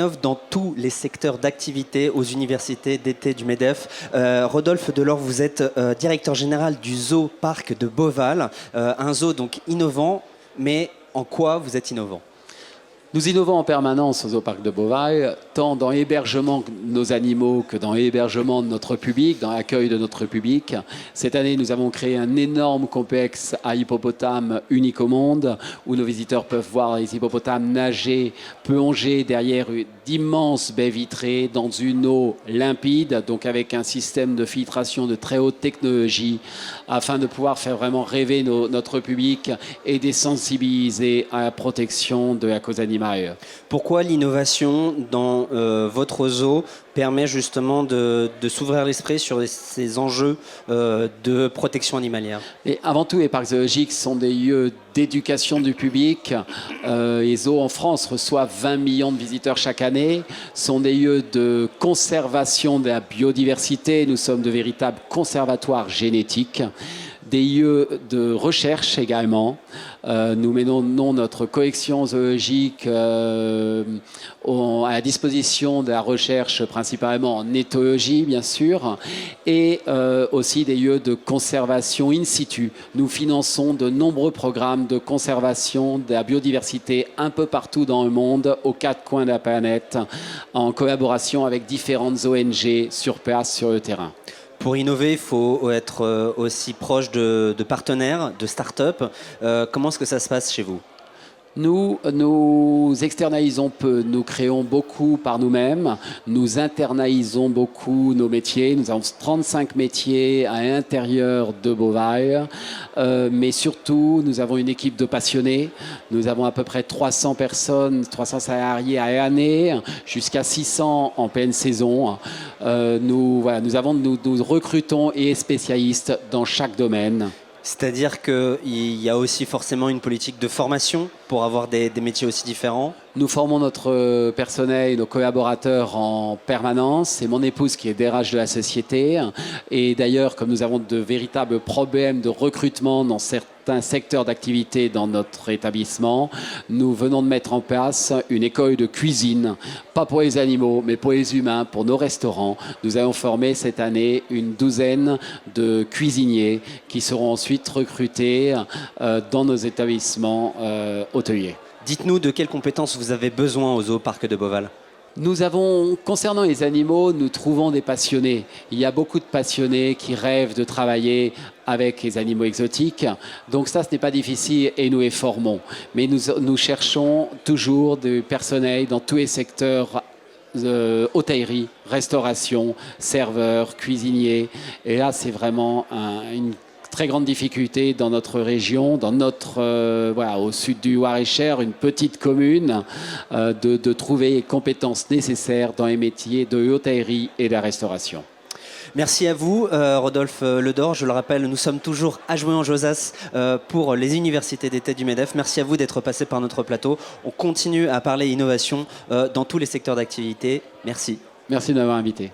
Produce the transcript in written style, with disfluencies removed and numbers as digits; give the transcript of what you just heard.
innove dans tous les secteurs d'activité aux universités d'été du MEDEF. Rodolphe Delors, vous êtes directeur général du Zoo Parc de Beauval, un zoo donc innovant, mais en quoi vous êtes innovant ? Nous innovons en permanence au Zooparc de Beauval, tant dans l'hébergement de nos animaux que dans l'hébergement de notre public, dans l'accueil de notre public. Cette année, nous avons créé un énorme complexe à hippopotames unique au monde, où nos visiteurs peuvent voir les hippopotames nager, plonger derrière d'immenses baies vitrées dans une eau limpide, donc avec un système de filtration de très haute technologie, afin de pouvoir faire vraiment rêver notre public et de sensibiliser à la protection de la cause animale. Pourquoi l'innovation dans votre zoo permet justement de s'ouvrir l'esprit sur ces enjeux de protection animalière? Et avant tout, les parcs zoologiques sont des lieux d'éducation du public. Les zoos en France reçoivent 20 millions de visiteurs chaque année, sont des lieux de conservation de la biodiversité. Nous sommes de véritables conservatoires génétiques. Des lieux de recherche également. Nous mettons notre collection zoologique à la disposition de la recherche, principalement en éthologie, bien sûr, et aussi des lieux de conservation in situ. Nous finançons de nombreux programmes de conservation de la biodiversité un peu partout dans le monde, aux quatre coins de la planète, en collaboration avec différentes ONG sur place, sur le terrain. Pour innover, il faut être aussi proche de partenaires, de start-up. Comment est-ce que ça se passe chez vous ? Nous externalisons peu, nous créons beaucoup par nous-mêmes, nous internalisons beaucoup nos métiers. Nous avons 35 métiers à l'intérieur de Beauval, mais surtout nous avons une équipe de passionnés. Nous avons à peu près 300 personnes, 300 salariés à l'année, jusqu'à 600 en pleine saison. Nous recrutons et spécialistes dans chaque domaine. C'est-à-dire qu'il y a aussi forcément une politique de formation pour avoir des métiers aussi différents. Nous formons notre personnel, nos collaborateurs en permanence. C'est mon épouse qui est DRH de la société. Et d'ailleurs, comme nous avons de véritables problèmes de recrutement dans certains secteurs d'activité dans notre établissement, nous venons de mettre en place une école de cuisine, pas pour les animaux, mais pour les humains, pour nos restaurants. Nous allons former cette année une douzaine de cuisiniers qui seront ensuite recrutés dans nos établissements hôteliers. Dites-nous de quelles compétences vous avez besoin au Zooparc de Beauval. Nous avons, concernant les animaux, nous trouvons des passionnés. Il y a beaucoup de passionnés qui rêvent de travailler avec les animaux exotiques. Donc ça, ce n'est pas difficile et nous les formons. Mais nous cherchons toujours du personnel dans tous les secteurs hôtellerie, restauration, serveurs, cuisiniers. Et là, c'est vraiment une très grande difficulté dans notre région, dans au sud du Loir-et-Cher, une petite commune, de trouver les compétences nécessaires dans les métiers de l'hôtellerie et de la restauration. Merci à vous, Rodolphe Ledor. Je le rappelle, nous sommes toujours à Jouy-en-Josas pour les universités d'été du MEDEF. Merci à vous d'être passé par notre plateau. On continue à parler innovation dans tous les secteurs d'activité. Merci. Merci de m'avoir invité.